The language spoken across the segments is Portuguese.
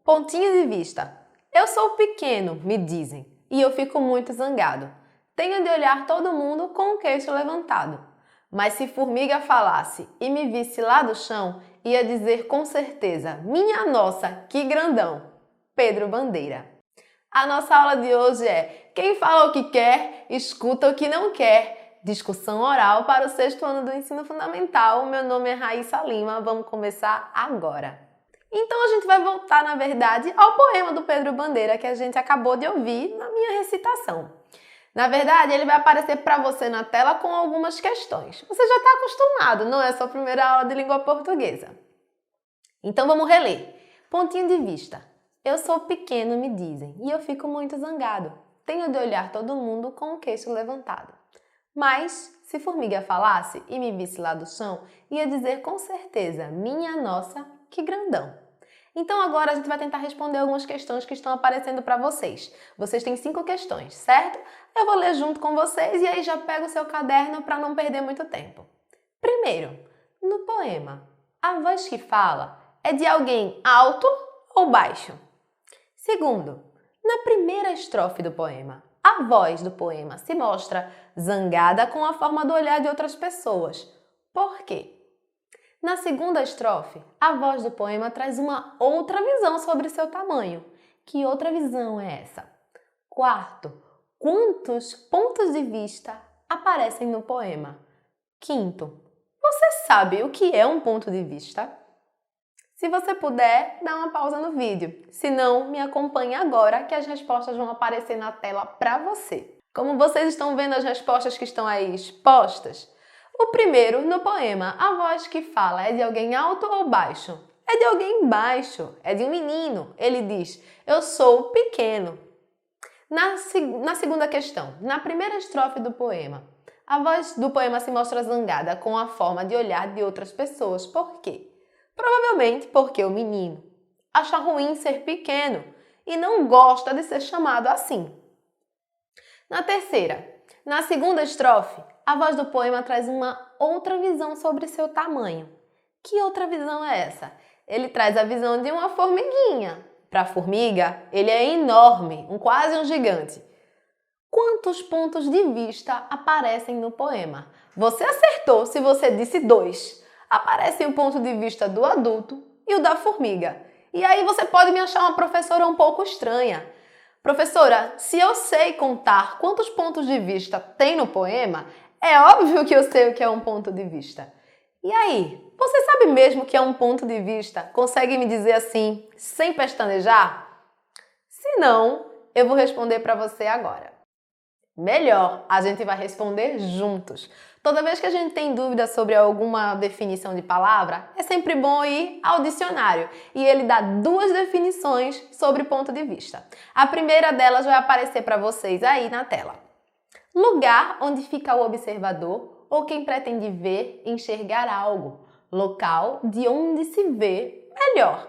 Pontinho de vista. Eu sou pequeno, me dizem, e eu fico muito zangado. Tenho de olhar todo mundo com o queixo levantado. Mas se formiga falasse e me visse lá do chão, ia dizer com certeza: minha nossa, que grandão! Pedro Bandeira. A nossa aula de hoje é: quem fala o que quer, escuta o que não quer. Discussão oral para o 6º ano do ensino fundamental. Meu nome é Raíssa Lima. Vamos começar agora. Então a gente vai voltar, na verdade, ao poema do Pedro Bandeira que a gente acabou de ouvir na minha recitação. Na verdade, ele vai aparecer para você na tela com algumas questões. Você já está acostumado, não é sua primeira aula de língua portuguesa. Então vamos reler. Pontinho de vista. Eu sou pequeno, me dizem, e eu fico muito zangado. Tenho de olhar todo mundo com o queixo levantado. Mas, se formiga falasse e me visse lá do chão, ia dizer com certeza: minha nossa, que grandão! Então agora a gente vai tentar responder algumas questões que estão aparecendo para vocês. Vocês têm 5 questões, certo? Eu vou ler junto com vocês e aí já pega o seu caderno para não perder muito tempo. Primeiro, no poema, a voz que fala é de alguém alto ou baixo? Segundo, na primeira estrofe do poema, a voz do poema se mostra zangada com a forma do olhar de outras pessoas. Por quê? Na segunda estrofe, a voz do poema traz uma outra visão sobre seu tamanho. Que outra visão é essa? Quarto, quantos pontos de vista aparecem no poema? Quinto, você sabe o que é um ponto de vista? Se você puder, dá uma pausa no vídeo. Se não, me acompanhe agora que as respostas vão aparecer na tela para você. Como vocês estão vendo as respostas que estão aí expostas, o primeiro, no poema, a voz que fala é de alguém alto ou baixo? É de alguém baixo, é de um menino. Ele diz: eu sou pequeno. Na segunda questão, na primeira estrofe do poema, a voz do poema se mostra zangada com a forma de olhar de outras pessoas. Por quê? Provavelmente porque o menino acha ruim ser pequeno e não gosta de ser chamado assim. Na terceira, na segunda estrofe, a voz do poema traz uma outra visão sobre seu tamanho. Que outra visão é essa? Ele traz a visão de uma formiguinha. Para a formiga, ele é enorme, quase um gigante. Quantos pontos de vista aparecem no poema? Você acertou se você disse 2. Aparece o ponto de vista do adulto e o da formiga. E aí você pode me achar uma professora um pouco estranha. Professora, se eu sei contar quantos pontos de vista tem no poema, é óbvio que eu sei o que é um ponto de vista. E aí, você sabe mesmo o que é um ponto de vista? Consegue me dizer assim, sem pestanejar? Se não, eu vou responder para você agora. Melhor, a gente vai responder juntos. Toda vez que a gente tem dúvida sobre alguma definição de palavra, é sempre bom ir ao dicionário e ele dá 2 definições sobre ponto de vista. A primeira delas vai aparecer para vocês aí na tela. Lugar onde fica o observador ou quem pretende ver, enxergar algo. Local de onde se vê melhor.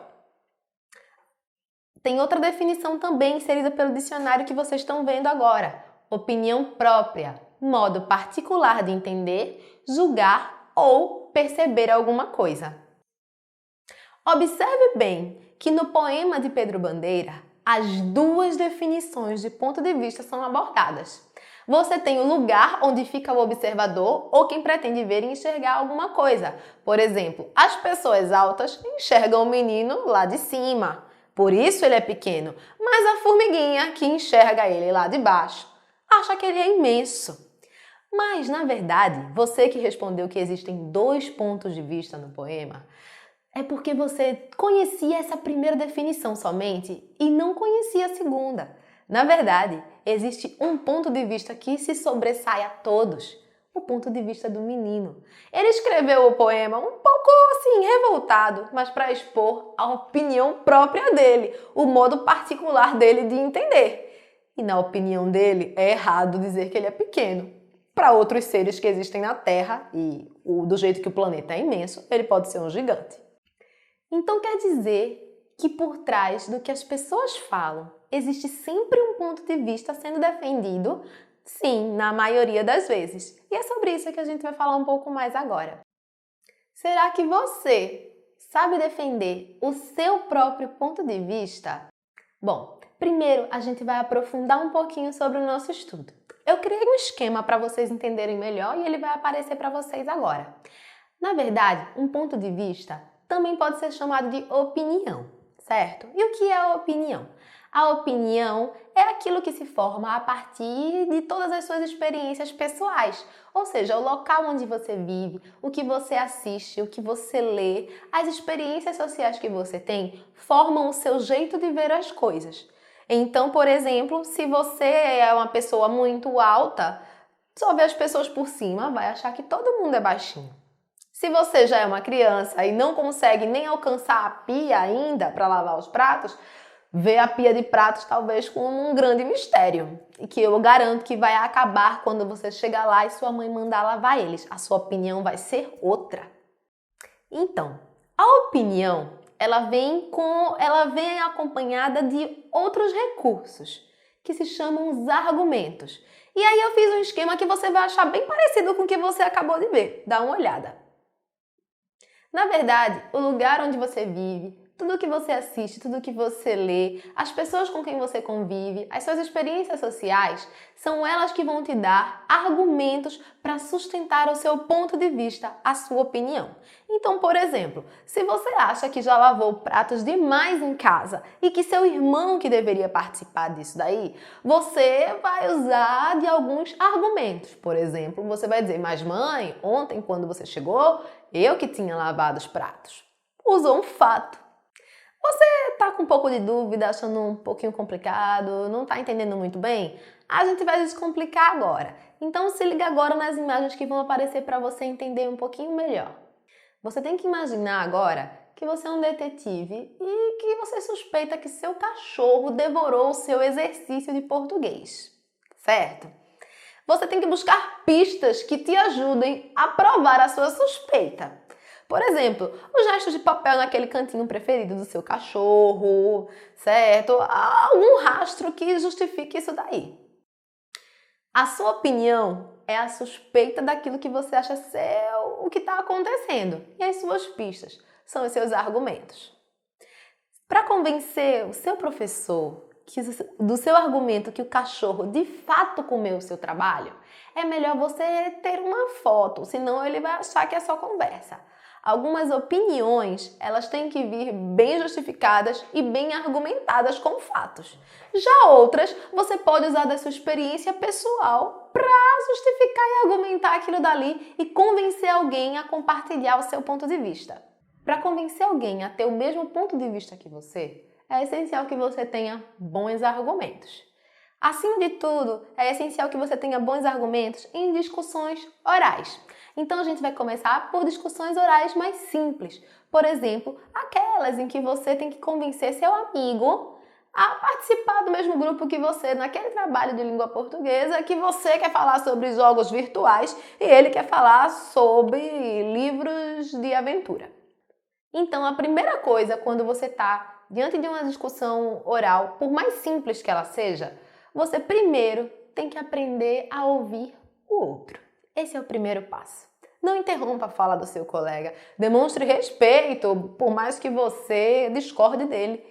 Tem outra definição também inserida pelo dicionário que vocês estão vendo agora. Opinião própria, modo particular de entender, julgar ou perceber alguma coisa. Observe bem que no poema de Pedro Bandeira, as 2 definições de ponto de vista são abordadas. Você tem o lugar onde fica o observador ou quem pretende ver e enxergar alguma coisa. Por exemplo, as pessoas altas enxergam o menino lá de cima, por isso ele é pequeno, mas a formiguinha que enxerga ele lá de baixo acha que ele é imenso. Mas, na verdade, você que respondeu que existem 2 pontos de vista no poema, é porque você conhecia essa primeira definição somente e não conhecia a segunda. Na verdade, existe um ponto de vista que se sobressai a todos, o ponto de vista do menino. Ele escreveu o poema um pouco assim, revoltado, mas para expor a opinião própria dele, o modo particular dele de entender. E na opinião dele, é errado dizer que ele é pequeno. Para outros seres que existem na Terra, e do jeito que o planeta é imenso, ele pode ser um gigante. Então quer dizer que por trás do que as pessoas falam, existe sempre um ponto de vista sendo defendido? Sim, na maioria das vezes. E é sobre isso que a gente vai falar um pouco mais agora. Será que você Sabe defender o seu próprio ponto de vista? Bom, primeiro a gente vai aprofundar um pouquinho sobre o nosso estudo. Eu criei um esquema para vocês entenderem melhor e ele vai aparecer para vocês agora. Na verdade, um ponto de vista também pode ser chamado de opinião, certo? E o que é a opinião? A opinião é aquilo que se forma a partir de todas as suas experiências pessoais, ou seja, o local onde você vive, o que você assiste, o que você lê, as experiências sociais que você tem formam o seu jeito de ver as coisas. Então, por exemplo, se você é uma pessoa muito alta, só vê as pessoas por cima, vai achar que todo mundo é baixinho. Se você já é uma criança e não consegue nem alcançar a pia ainda para lavar os pratos, vê a pia de pratos talvez como um grande mistério e que eu garanto que vai acabar quando você chegar lá e sua mãe mandar lavar eles. A sua opinião vai ser outra. Então, a opinião, ela vem acompanhada de outros recursos que se chamam os argumentos. E aí eu fiz um esquema que você vai achar bem parecido com o que você acabou de ver. Dá uma olhada. Na verdade, o lugar onde você vive, tudo que você assiste, tudo que você lê, as pessoas com quem você convive, as suas experiências sociais, são elas que vão te dar argumentos para sustentar o seu ponto de vista, a sua opinião. Então, por exemplo, se você acha que já lavou pratos demais em casa e que seu irmão que deveria participar disso daí, você vai usar de alguns argumentos. Por exemplo, você vai dizer, mas mãe, ontem quando você chegou, eu que tinha lavado os pratos. Usou um fato. Você está com um pouco de dúvida, achando um pouquinho complicado, não está entendendo muito bem? A gente vai descomplicar agora. Então se liga agora nas imagens que vão aparecer para você entender um pouquinho melhor. Você tem que imaginar agora que você é um detetive e que você suspeita que seu cachorro devorou o seu exercício de português, certo? Você tem que buscar pistas que te ajudem a provar a sua suspeita. Por exemplo, os restos de papel naquele cantinho preferido do seu cachorro, certo? Algum rastro que justifique isso daí. A sua opinião é a suspeita daquilo que você acha ser o que está acontecendo. E as suas pistas são os seus argumentos. Para convencer o seu professor do seu argumento que o cachorro de fato comeu o seu trabalho, é melhor você ter uma foto, senão ele vai achar que é só conversa. Algumas opiniões, elas têm que vir bem justificadas e bem argumentadas com fatos. Já outras, você pode usar da sua experiência pessoal para justificar e argumentar aquilo dali e convencer alguém a compartilhar o seu ponto de vista. Para convencer alguém a ter o mesmo ponto de vista que você, é essencial que você tenha bons argumentos. Acima de tudo, é essencial que você tenha bons argumentos em discussões orais. Então a gente vai começar por discussões orais mais simples. Por exemplo, aquelas em que você tem que convencer seu amigo a participar do mesmo grupo que você naquele trabalho de língua portuguesa, que você quer falar sobre jogos virtuais e ele quer falar sobre livros de aventura. Então a primeira coisa quando você está diante de uma discussão oral, por mais simples que ela seja, você primeiro tem que aprender a ouvir o outro. Esse é o primeiro passo. Não interrompa a fala do seu colega. Demonstre respeito, por mais que você discorde dele.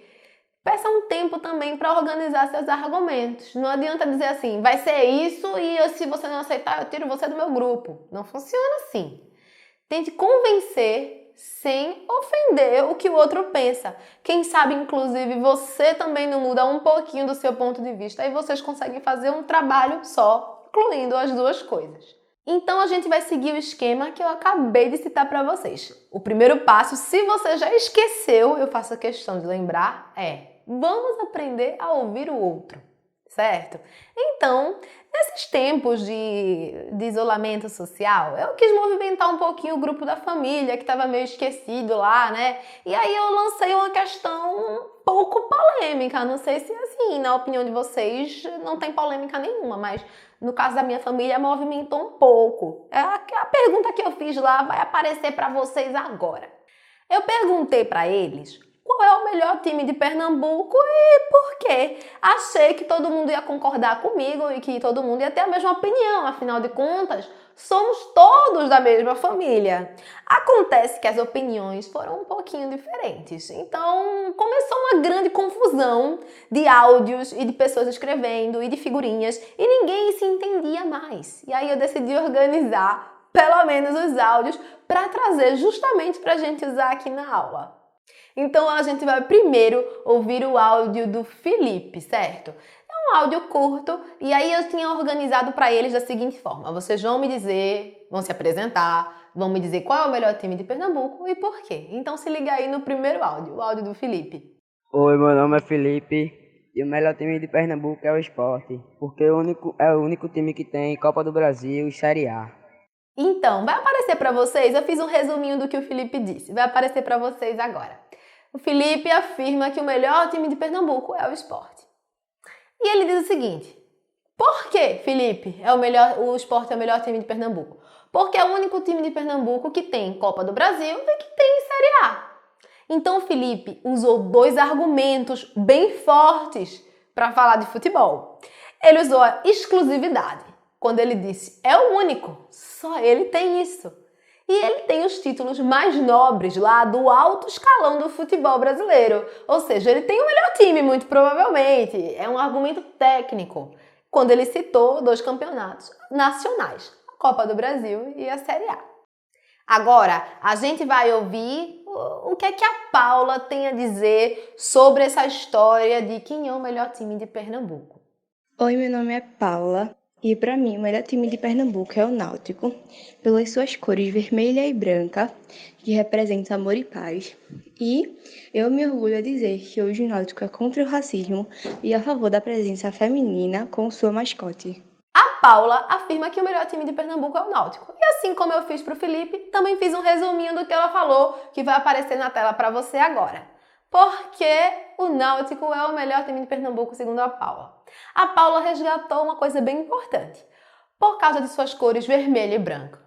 Peça um tempo também para organizar seus argumentos. Não adianta dizer assim, vai ser isso e se você não aceitar, eu tiro você do meu grupo. Não funciona assim. Tente convencer sem ofender o que o outro pensa. Quem sabe, inclusive, você também não muda um pouquinho do seu ponto de vista e vocês conseguem fazer um trabalho só, incluindo as duas coisas. Então a gente vai seguir o esquema que eu acabei de citar para vocês. O primeiro passo, se você já esqueceu, eu faço a questão de lembrar, vamos aprender a ouvir o outro, certo? Então, nesses tempos de isolamento social, eu quis movimentar um pouquinho o grupo da família, que estava meio esquecido lá, né? E aí eu lancei uma questão um pouco polêmica. Não sei se, assim, na opinião de vocês, não tem polêmica nenhuma, mas no caso da minha família, movimentou um pouco. A pergunta que eu fiz lá vai aparecer para vocês agora. Eu perguntei para eles qual é o melhor time de Pernambuco e por quê. Achei que todo mundo ia concordar comigo e que todo mundo ia ter a mesma opinião, afinal de contas, somos todos da mesma família. Acontece que as opiniões foram um pouquinho diferentes, então começou uma grande confusão de áudios e de pessoas escrevendo e de figurinhas e ninguém se entendia mais. E aí eu decidi organizar pelo menos os áudios para trazer justamente para a gente usar aqui na aula. Então a gente vai primeiro ouvir o áudio do Felipe, certo? É um áudio curto e aí eu tinha organizado para eles da seguinte forma: vocês vão me dizer, vão se apresentar, vão me dizer qual é o melhor time de Pernambuco e por quê. Então se liga aí no primeiro áudio, o áudio do Felipe. Oi, meu nome é Felipe e o melhor time de Pernambuco é o Sport, porque é o único time que tem Copa do Brasil e Série A. Então, vai aparecer para vocês, eu fiz um resuminho do que o Felipe disse, vai aparecer para vocês agora. O Felipe afirma que o melhor time de Pernambuco é o Sport. E ele diz o seguinte: por que, Felipe, o Sport é o melhor time de Pernambuco? Porque é o único time de Pernambuco que tem Copa do Brasil e que tem Série A. Então o Felipe usou dois argumentos bem fortes para falar de futebol. Ele usou a exclusividade, quando ele disse é o único, só ele tem isso. E ele tem os títulos mais nobres lá do alto escalão do futebol brasileiro. Ou seja, ele tem o melhor time, muito provavelmente. É um argumento técnico, quando ele citou dois campeonatos nacionais, a Copa do Brasil e a Série A. Agora, a gente vai ouvir o que é que a Paula tem a dizer sobre essa história de quem é o melhor time de Pernambuco. Oi, meu nome é Paula e para mim o melhor time de Pernambuco é o Náutico, pelas suas cores vermelha e branca, que representam amor e paz. E eu me orgulho a dizer que hoje o Náutico é contra o racismo e a favor da presença feminina com sua mascote. A Paula afirma que o melhor time de Pernambuco é o Náutico. E assim como eu fiz para o Felipe, também fiz um resuminho do que ela falou, que vai aparecer na tela para você agora. Porque o Náutico é o melhor time de Pernambuco, segundo a Paula. A Paula resgatou uma coisa bem importante, por causa de suas cores vermelho e branco,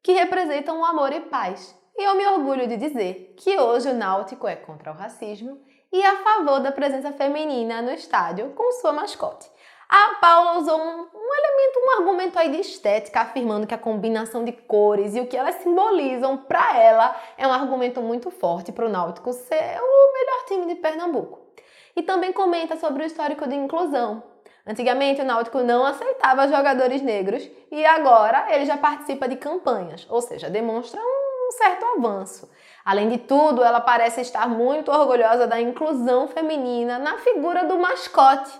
que representam o amor e paz. E eu me orgulho de dizer que hoje o Náutico é contra o racismo e a favor da presença feminina no estádio com sua mascote. A Paula usou um argumento aí de estética, afirmando que a combinação de cores e o que elas simbolizam para ela é um argumento muito forte para o Náutico ser o melhor time de Pernambuco. E também comenta sobre o histórico de inclusão. Antigamente o Náutico não aceitava jogadores negros e agora ele já participa de campanhas, ou seja, demonstra um certo avanço. Além de tudo, ela parece estar muito orgulhosa da inclusão feminina na figura do mascote,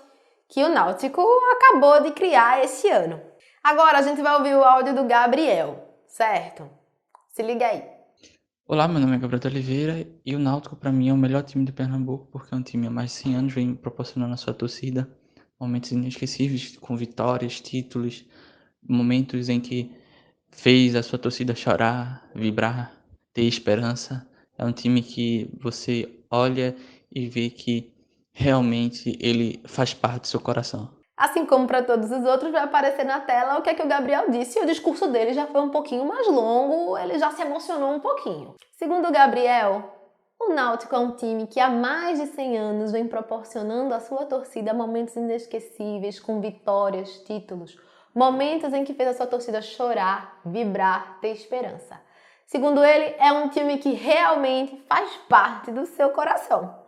que o Náutico acabou de criar esse ano. Agora a gente vai ouvir o áudio do Gabriel, certo? Se liga aí. Olá, meu nome é Gabriel de Oliveira e o Náutico para mim é o melhor time de Pernambuco porque é um time há mais de 100 anos vem proporcionando à sua torcida momentos inesquecíveis com vitórias, títulos, momentos em que fez a sua torcida chorar, vibrar, ter esperança. É um time que você olha e vê que realmente ele faz parte do seu coração. Assim como para todos os outros, vai aparecer na tela o que é que o Gabriel disse. E o discurso dele já foi um pouquinho mais longo, ele já se emocionou um pouquinho. Segundo o Gabriel, o Náutico é um time que há mais de 100 anos vem proporcionando à sua torcida momentos inesquecíveis, com vitórias, títulos, momentos em que fez a sua torcida chorar, vibrar, ter esperança. Segundo ele, é um time que realmente faz parte do seu coração.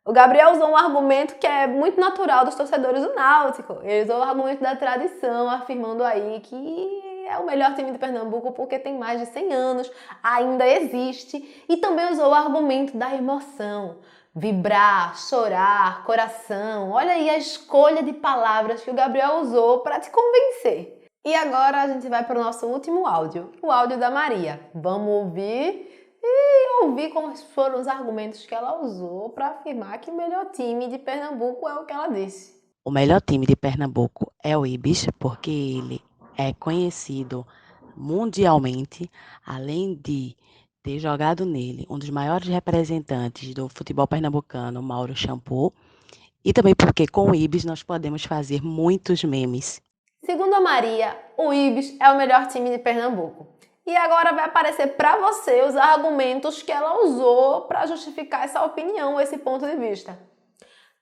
O Gabriel usou um argumento que é muito natural dos torcedores do Náutico. Ele usou o argumento da tradição, afirmando aí que é o melhor time de Pernambuco porque tem mais de 100 anos, ainda existe. E também usou o argumento da emoção. Vibrar, chorar, coração. Olha aí a escolha de palavras que o Gabriel usou para te convencer. E agora a gente vai para o nosso último áudio, o áudio da Maria. Vamos ouvir e ouvir quais foram os argumentos que ela usou para afirmar que o melhor time de Pernambuco é o que ela disse. O melhor time de Pernambuco é o Ibis, porque ele é conhecido mundialmente, além de ter jogado nele um dos maiores representantes do futebol pernambucano, Mauro Shampoo, e também porque com o Ibis nós podemos fazer muitos memes. Segundo a Maria, o Ibis é o melhor time de Pernambuco. E agora vai aparecer para você os argumentos que ela usou para justificar essa opinião, esse ponto de vista.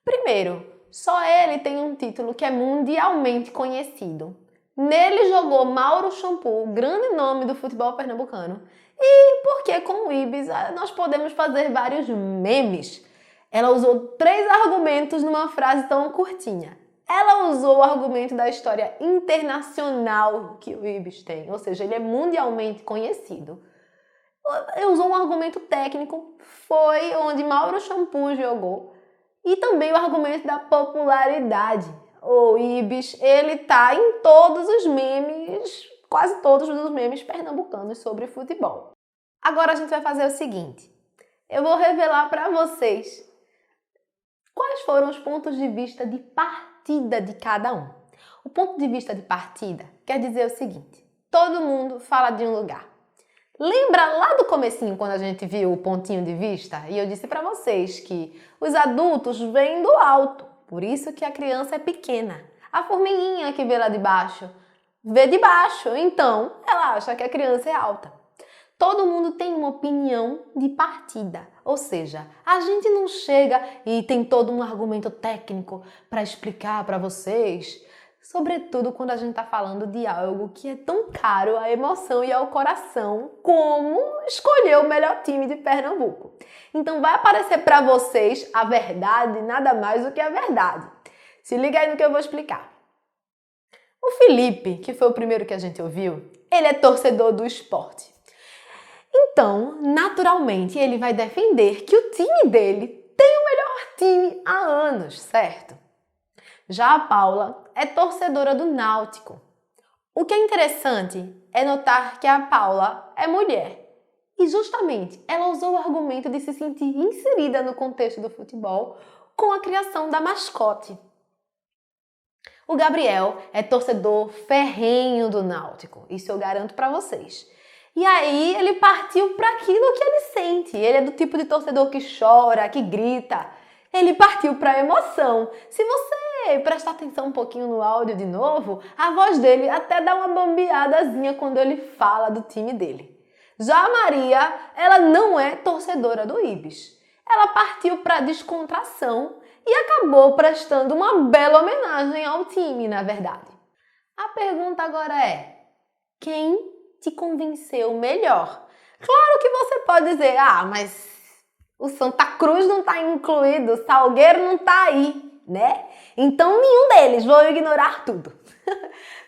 Primeiro, só ele tem um título que é mundialmente conhecido. Nele jogou Mauro Shampoo, grande nome do futebol pernambucano. E porque com o Ibis nós podemos fazer vários memes. Ela usou 3 argumentos numa frase tão curtinha. Ela usou o argumento da história internacional que o Ibis tem, ou seja, ele é mundialmente conhecido. Usou um argumento técnico, foi onde Mauro Shampoo jogou, e também o argumento da popularidade. O Ibis, ele tá em todos os memes, quase todos os memes pernambucanos sobre futebol. Agora a gente vai fazer o seguinte, eu vou revelar para vocês quais foram os pontos de vista de partida de cada um. O ponto de vista de partida quer dizer o seguinte, todo mundo fala de um lugar. Lembra lá do comecinho, quando a gente viu o pontinho de vista? E eu disse para vocês que os adultos vêm do alto, por isso que a criança é pequena. A formiguinha que vê lá de baixo, vê de baixo, então ela acha que a criança é alta. Todo mundo tem uma opinião de partida, ou seja, a gente não chega e tem todo um argumento técnico para explicar para vocês, sobretudo quando a gente está falando de algo que é tão caro à emoção e ao coração como escolher o melhor time de Pernambuco. Então vai aparecer para vocês a verdade, nada mais do que a verdade. Se liga aí no que eu vou explicar. O Felipe, que foi o primeiro que a gente ouviu, ele é torcedor do Sport. Então, naturalmente, ele vai defender que o time dele tem o melhor time há anos, certo? Já a Paula é torcedora do Náutico. O que é interessante é notar que a Paula é mulher. E justamente ela usou o argumento de se sentir inserida no contexto do futebol com a criação da mascote. O Gabriel é torcedor ferrenho do Náutico, isso eu garanto para vocês. E aí ele partiu para aquilo que ele sente. Ele é do tipo de torcedor que chora, que grita. Ele partiu para a emoção. Se você prestar atenção um pouquinho no áudio de novo, a voz dele até dá uma bambeadazinha quando ele fala do time dele. Já a Maria, ela não é torcedora do Ibis. Ela partiu para a descontração e acabou prestando uma bela homenagem ao time, na verdade. A pergunta agora é, quem te convenceu melhor? Claro que você pode dizer, mas o Santa Cruz não está incluído, o Salgueiro não está aí, né? Então nenhum deles, vou ignorar tudo.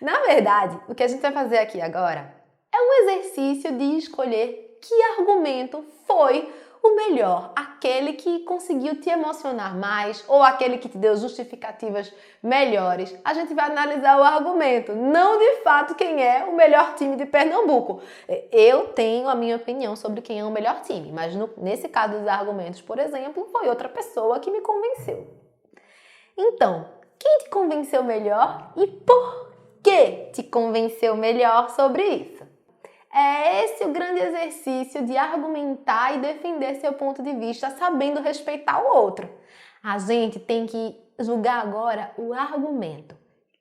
Na verdade, o que a gente vai fazer aqui agora é um exercício de escolher que argumento foi o melhor, aquele que conseguiu te emocionar mais ou aquele que te deu justificativas melhores. A gente vai analisar o argumento, não de fato quem é o melhor time de Pernambuco. Eu tenho a minha opinião sobre quem é o melhor time, mas nesse caso dos argumentos, por exemplo, foi outra pessoa que me convenceu. Então, quem te convenceu melhor e por que te convenceu melhor sobre isso? É esse o grande exercício de argumentar e defender seu ponto de vista, sabendo respeitar o outro. A gente tem que julgar agora o argumento.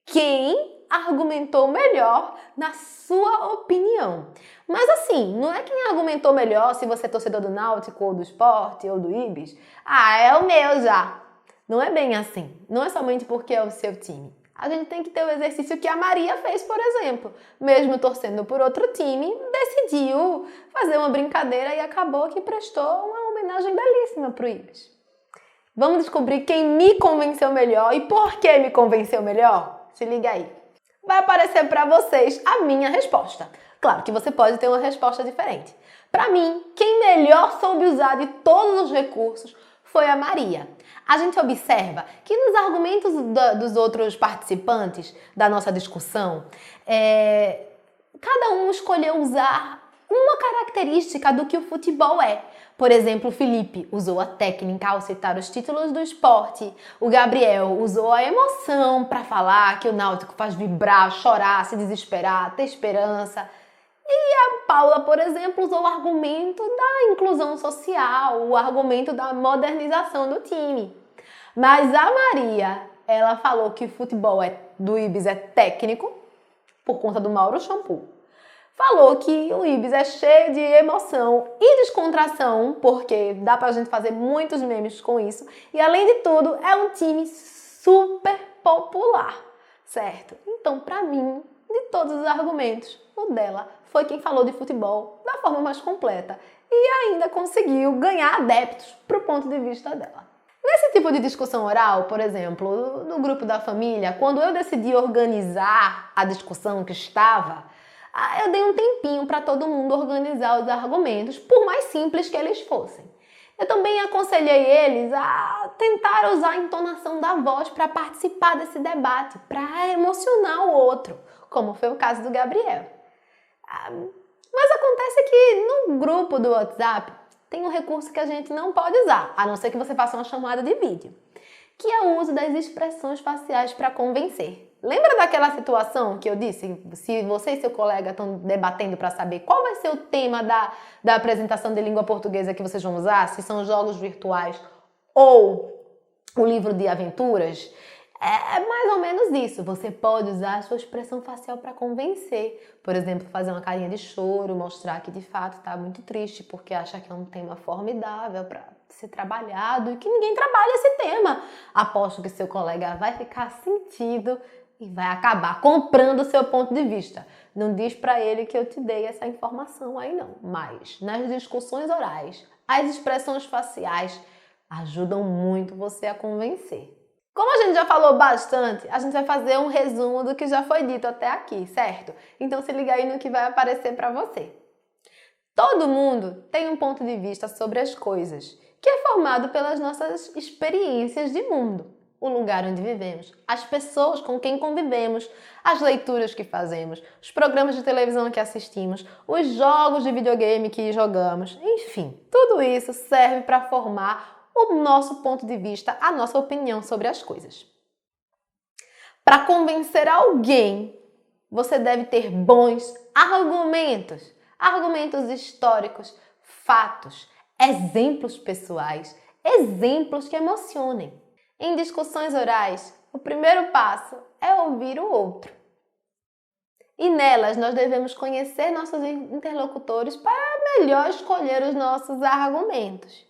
Quem argumentou melhor na sua opinião? Mas assim, não é quem argumentou melhor se você é torcedor do Náutico, ou do Sport, ou do Ibis. É o meu já. Não é bem assim. Não é somente porque é o seu time. A gente tem que ter o exercício que a Maria fez, por exemplo. Mesmo torcendo por outro time, decidiu fazer uma brincadeira e acabou que prestou uma homenagem belíssima para o Ibis. Vamos descobrir quem me convenceu melhor e por que me convenceu melhor? Se liga aí. Vai aparecer para vocês a minha resposta. Claro que você pode ter uma resposta diferente. Para mim, quem melhor soube usar de todos os recursos foi a Maria. A gente observa que nos argumentos dos outros participantes da nossa discussão, cada um escolheu usar uma característica do que o futebol é. Por exemplo, o Felipe usou a técnica ao citar os títulos do esporte. O Gabriel usou a emoção para falar que o Náutico faz vibrar, chorar, se desesperar, ter esperança. E a Paula, por exemplo, usou o argumento da inclusão social, o argumento da modernização do time. Mas a Maria, ela falou que o futebol do Ibis é técnico, por conta do Mauro Shampoo. falou que o Ibis é cheio de emoção e descontração, porque dá pra gente fazer muitos memes com isso. E além de tudo, é um time super popular, certo? Então, pra mim, de todos os argumentos, o dela foi quem falou de futebol da forma mais completa e ainda conseguiu ganhar adeptos pro ponto de vista dela. Nesse tipo de discussão oral, por exemplo, no grupo da família, quando eu decidi organizar a discussão que estava, eu dei um tempinho para todo mundo organizar os argumentos, por mais simples que eles fossem. Eu também aconselhei eles a tentar usar a entonação da voz para participar desse debate, para emocionar o outro, como foi o caso do Gabriel. Mas acontece que no grupo do WhatsApp tem um recurso que a gente não pode usar, a não ser que você faça uma chamada de vídeo, que é o uso das expressões faciais para convencer. Lembra daquela situação que eu disse? Se você e seu colega estão debatendo para saber qual vai ser o tema da apresentação de língua portuguesa que vocês vão usar, se são jogos virtuais ou o livro de aventuras, é mais ou menos isso. Você pode usar a sua expressão facial para convencer. Por exemplo, fazer uma carinha de choro, mostrar que de fato está muito triste porque acha que é um tema formidável para ser trabalhado e que ninguém trabalha esse tema. Aposto que seu colega vai ficar sentido e vai acabar comprando o seu ponto de vista. Não diz para ele que eu te dei essa informação aí não. Mas nas discussões orais, as expressões faciais ajudam muito você a convencer. Como a gente já falou bastante, a gente vai fazer um resumo do que já foi dito até aqui, certo? Então se liga aí no que vai aparecer para você. Todo mundo tem um ponto de vista sobre as coisas, que é formado pelas nossas experiências de mundo, o lugar onde vivemos, as pessoas com quem convivemos, as leituras que fazemos, os programas de televisão que assistimos, os jogos de videogame que jogamos, enfim, tudo isso serve para formar o nosso ponto de vista, a nossa opinião sobre as coisas. Para convencer alguém, você deve ter bons argumentos, argumentos históricos, fatos, exemplos pessoais, exemplos que emocionem. Em discussões orais, o primeiro passo é ouvir o outro. E nelas nós devemos conhecer nossos interlocutores para melhor escolher os nossos argumentos.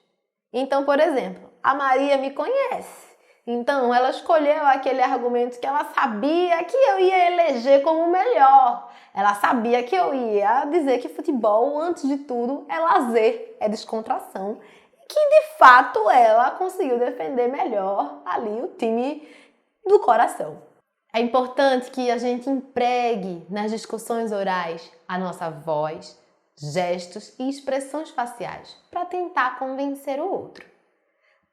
Então, por exemplo, a Maria me conhece. Então, ela escolheu aquele argumento que ela sabia que eu ia eleger como o melhor. Ela sabia que eu ia dizer que futebol, antes de tudo, é lazer, é descontração. E que, de fato, ela conseguiu defender melhor ali o time do coração. É importante que a gente empregue nas discussões orais a nossa voz, gestos e expressões faciais para tentar convencer o outro.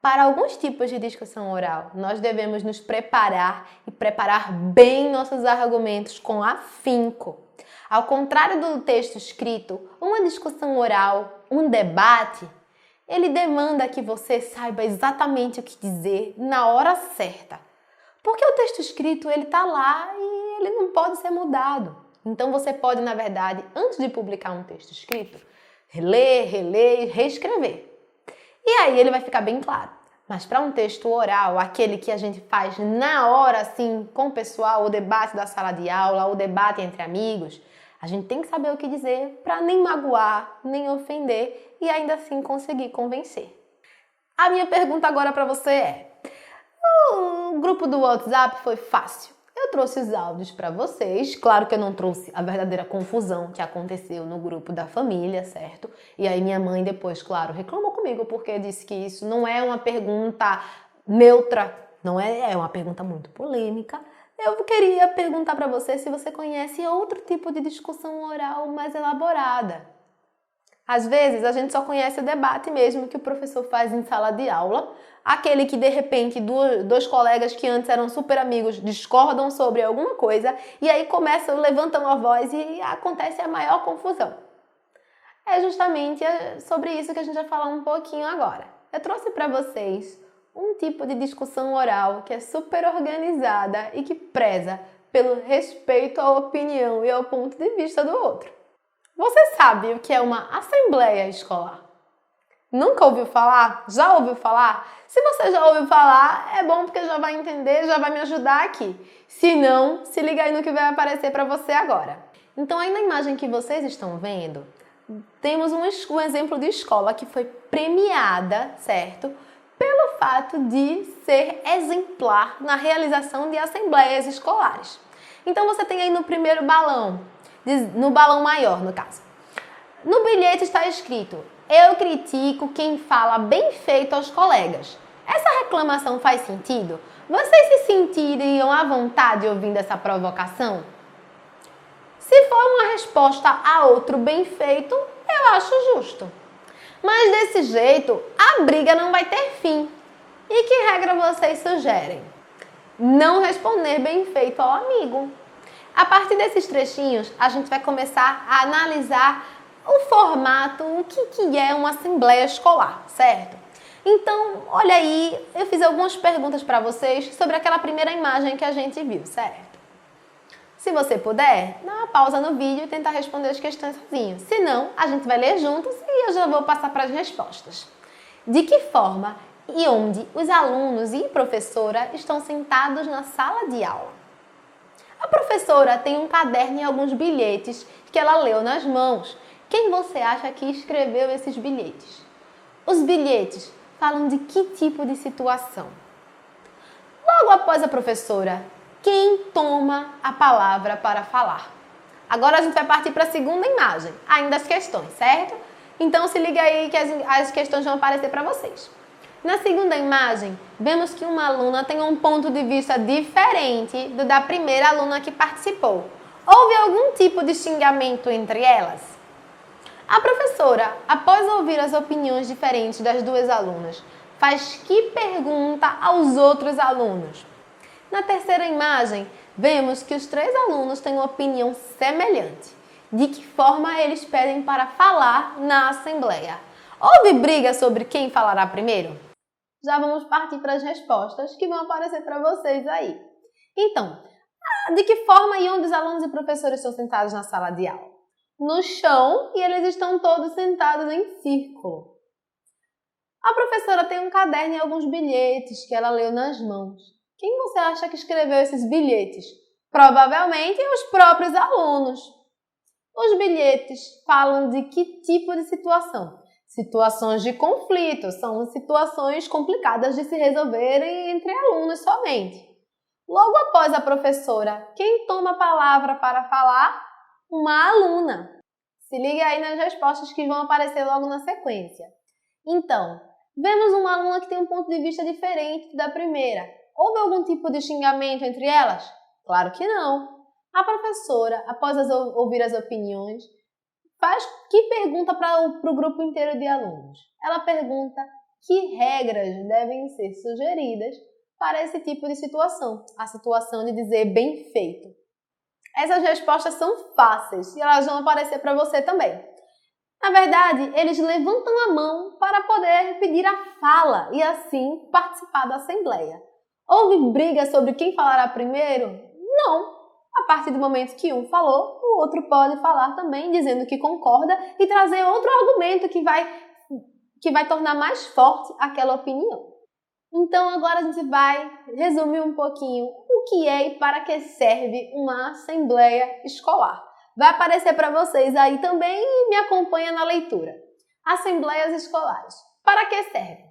Para alguns tipos de discussão oral, nós devemos nos preparar e preparar bem nossos argumentos com afinco. Ao contrário do texto escrito, uma discussão oral, um debate, ele demanda que você saiba exatamente o que dizer na hora certa. Porque o texto escrito, ele está lá e ele não pode ser mudado. Então você pode, na verdade, antes de publicar um texto escrito, reler e reescrever. E aí ele vai ficar bem claro. Mas para um texto oral, aquele que a gente faz na hora, assim, com o pessoal, o debate da sala de aula, o debate entre amigos, a gente tem que saber o que dizer para nem magoar, nem ofender e ainda assim conseguir convencer. A minha pergunta agora para você é: o grupo do WhatsApp foi fácil? Eu trouxe os áudios para vocês. Claro que eu não trouxe a verdadeira confusão que aconteceu no grupo da família, certo? E aí minha mãe depois, claro, reclamou comigo porque disse que isso não é uma pergunta neutra, não é uma pergunta muito polêmica. Eu queria perguntar para você se você conhece outro tipo de discussão oral mais elaborada. Às vezes, a gente só conhece o debate mesmo que o professor faz em sala de aula, aquele que, de repente, dois colegas que antes eram super amigos discordam sobre alguma coisa e aí começam, levantam a voz e acontece a maior confusão. É justamente sobre isso que a gente vai falar um pouquinho agora. Eu trouxe para vocês um tipo de discussão oral que é super organizada e que preza pelo respeito à opinião e ao ponto de vista do outro. Você sabe o que é uma assembleia escolar? Nunca ouviu falar? Já ouviu falar? Se você já ouviu falar, é bom porque já vai entender, já vai me ajudar aqui. Se não, se liga aí no que vai aparecer para você agora. Então, aí na imagem que vocês estão vendo, temos um exemplo de escola que foi premiada, certo? Pelo fato de ser exemplar na realização de assembleias escolares. Então, você tem aí no primeiro balão, no balão maior, no caso. No bilhete está escrito: eu critico quem fala bem feito aos colegas. Essa reclamação faz sentido? Vocês se sentiriam à vontade ouvindo essa provocação? Se for uma resposta a outro bem feito, eu acho justo. Mas desse jeito, a briga não vai ter fim. E que regra vocês sugerem? Não responder bem feito ao amigo. A partir desses trechinhos, a gente vai começar a analisar o formato, o que é uma assembleia escolar, certo? Então, olha aí, eu fiz algumas perguntas para vocês sobre aquela primeira imagem que a gente viu, certo? Se você puder, dá uma pausa no vídeo e tentar responder as questões sozinho. Se não, a gente vai ler juntos e eu já vou passar para as respostas. De que forma e onde os alunos e professora estão sentados na sala de aula? A professora tem um caderno e alguns bilhetes que ela leu nas mãos. Quem você acha que escreveu esses bilhetes? Os bilhetes falam de que tipo de situação? Logo após a professora, quem toma a palavra para falar? Agora a gente vai partir para a segunda imagem, ainda as questões, certo? Então se liga aí que as questões vão aparecer para vocês. Na segunda imagem, vemos que uma aluna tem um ponto de vista diferente do da primeira aluna que participou. Houve algum tipo de xingamento entre elas? A professora, após ouvir as opiniões diferentes das duas alunas, faz que pergunta aos outros alunos? Na terceira imagem, vemos que os três alunos têm uma opinião semelhante. De que forma eles pedem para falar na assembleia? Houve briga sobre quem falará primeiro? Já vamos partir para as respostas que vão aparecer para vocês aí. Então, de que forma e onde os alunos e professores estão sentados na sala de aula? No chão, e eles estão todos sentados em círculo. A professora tem um caderno e alguns bilhetes que ela leu nas mãos. Quem você acha que escreveu esses bilhetes? Provavelmente os próprios alunos. Os bilhetes falam de que tipo de situação? Situações de conflito, são situações complicadas de se resolverem entre alunos somente. Logo após a professora, quem toma a palavra para falar? Uma aluna. Se liga aí nas respostas que vão aparecer logo na sequência. Então, vemos uma aluna que tem um ponto de vista diferente da primeira. Houve algum tipo de xingamento entre elas? Claro que não. A professora, após ouvir as opiniões, faz que pergunta para o grupo inteiro de alunos. Ela pergunta que regras devem ser sugeridas para esse tipo de situação, a situação de dizer bem feito. Essas respostas são fáceis e elas vão aparecer para você também. Na verdade, eles levantam a mão para poder pedir a fala e assim participar da assembleia. Houve briga sobre quem falará primeiro? Não. A partir do momento que um falou, o outro pode falar também, dizendo que concorda e trazer outro argumento que vai tornar mais forte aquela opinião. Então agora a gente vai resumir um pouquinho o que é e para que serve uma assembleia escolar. Vai aparecer para vocês aí também e me acompanha na leitura. Assembleias escolares. Para que servem?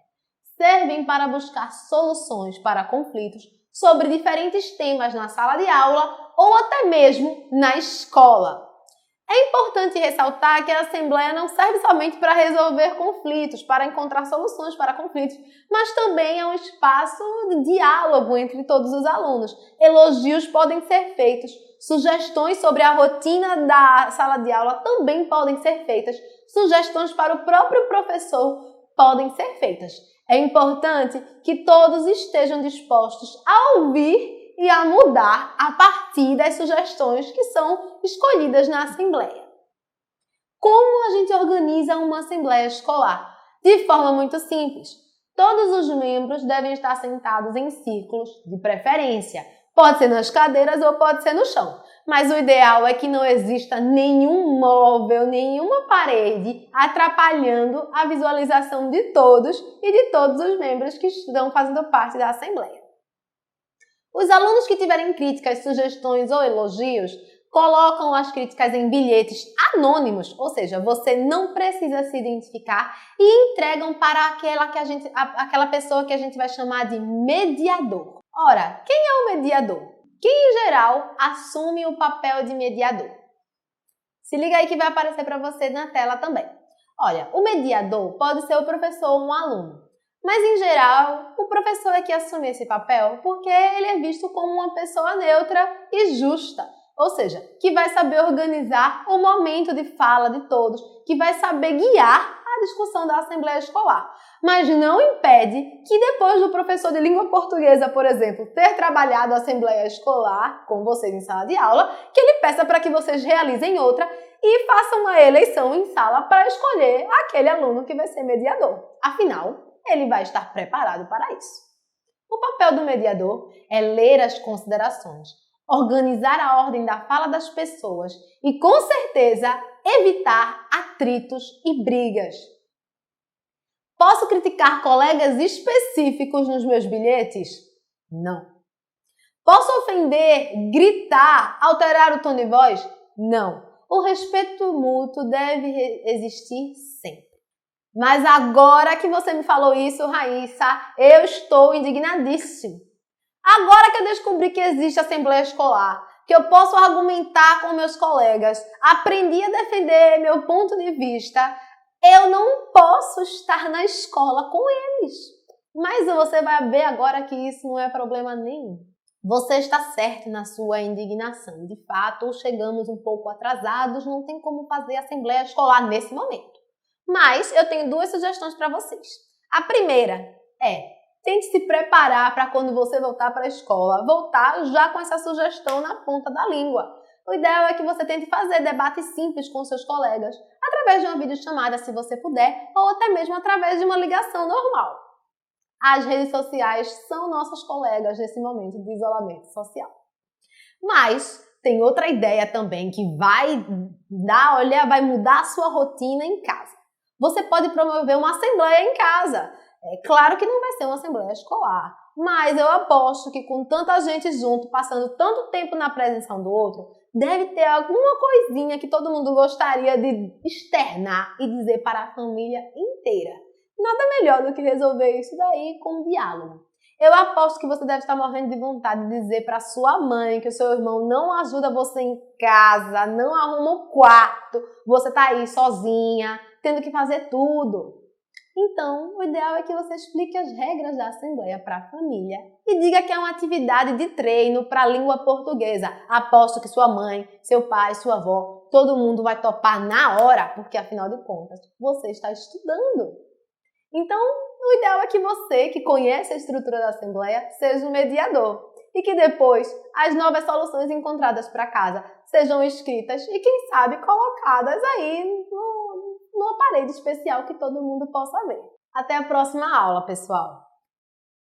Servem para buscar soluções para conflitos sobre diferentes temas na sala de aula ou até mesmo na escola. É importante ressaltar que a Assembleia não serve somente para resolver conflitos, para encontrar soluções para conflitos, mas também é um espaço de diálogo entre todos os alunos. Elogios podem ser feitos, sugestões sobre a rotina da sala de aula também podem ser feitas, sugestões para o próprio professor podem ser feitas. É importante que todos estejam dispostos a ouvir e a mudar a partir das sugestões que são escolhidas na Assembleia. Como a gente organiza uma Assembleia escolar? De forma muito simples. Todos os membros devem estar sentados em círculos, de preferência. Pode ser nas cadeiras ou pode ser no chão. Mas o ideal é que não exista nenhum móvel, nenhuma parede atrapalhando a visualização de todos e de todos os membros que estão fazendo parte da Assembleia. Os alunos que tiverem críticas, sugestões ou elogios, colocam as críticas em bilhetes anônimos, ou seja, você não precisa se identificar, e entregam para aquela pessoa que a gente vai chamar de mediador. Ora, quem é o mediador? Que, em geral, assume o papel de mediador. Se liga aí que vai aparecer para você na tela também. Olha, o mediador pode ser o professor ou um aluno, mas, em geral, o professor é que assume esse papel porque ele é visto como uma pessoa neutra e justa. Ou seja, que vai saber organizar o momento de fala de todos, que vai saber guiar a discussão da Assembleia Escolar. Mas não impede que depois do professor de língua portuguesa, por exemplo, ter trabalhado a Assembleia Escolar com vocês em sala de aula, que ele peça para que vocês realizem outra e façam uma eleição em sala para escolher aquele aluno que vai ser mediador. Afinal, ele vai estar preparado para isso. O papel do mediador é ler as considerações, organizar a ordem da fala das pessoas e, com certeza, evitar atritos e brigas. Posso criticar colegas específicos nos meus bilhetes? Não. Posso ofender, gritar, alterar o tom de voz? Não. O respeito mútuo deve existir sempre. Mas agora que você me falou isso, Raíssa, eu estou indignadíssima. Agora que eu descobri que existe Assembleia Escolar, que eu posso argumentar com meus colegas, aprendi a defender meu ponto de vista, eu não posso estar na escola com eles. Mas você vai ver agora que isso não é problema nenhum. Você está certo na sua indignação. De fato, chegamos um pouco atrasados, não tem como fazer Assembleia Escolar nesse momento. Mas eu tenho duas sugestões para vocês. A primeira é: tente se preparar para quando você voltar para a escola, voltar já com essa sugestão na ponta da língua. O ideal é que você tente fazer debates simples com seus colegas, através de uma videochamada, se você puder, ou até mesmo através de uma ligação normal. As redes sociais são nossos colegas nesse momento de isolamento social. Mas tem outra ideia também que vai mudar a sua rotina em casa. Você pode promover uma assembleia em casa. É claro que não vai ser uma assembleia escolar, mas eu aposto que com tanta gente junto, passando tanto tempo na presença um do outro, deve ter alguma coisinha que todo mundo gostaria de externar e dizer para a família inteira. Nada melhor do que resolver isso daí com diálogo. Eu aposto que você deve estar morrendo de vontade de dizer para sua mãe que o seu irmão não ajuda você em casa, não arruma o quarto, você está aí sozinha, tendo que fazer tudo. Então, o ideal é que você explique as regras da Assembleia para a família e diga que é uma atividade de treino para a língua portuguesa. Aposto que sua mãe, seu pai, sua avó, todo mundo vai topar na hora, porque afinal de contas, você está estudando. Então, o ideal é que você, que conhece a estrutura da Assembleia, seja o mediador e que depois as novas soluções encontradas para casa sejam escritas e, quem sabe, colocadas aí numa parede especial que todo mundo possa ver. Até a próxima aula, pessoal!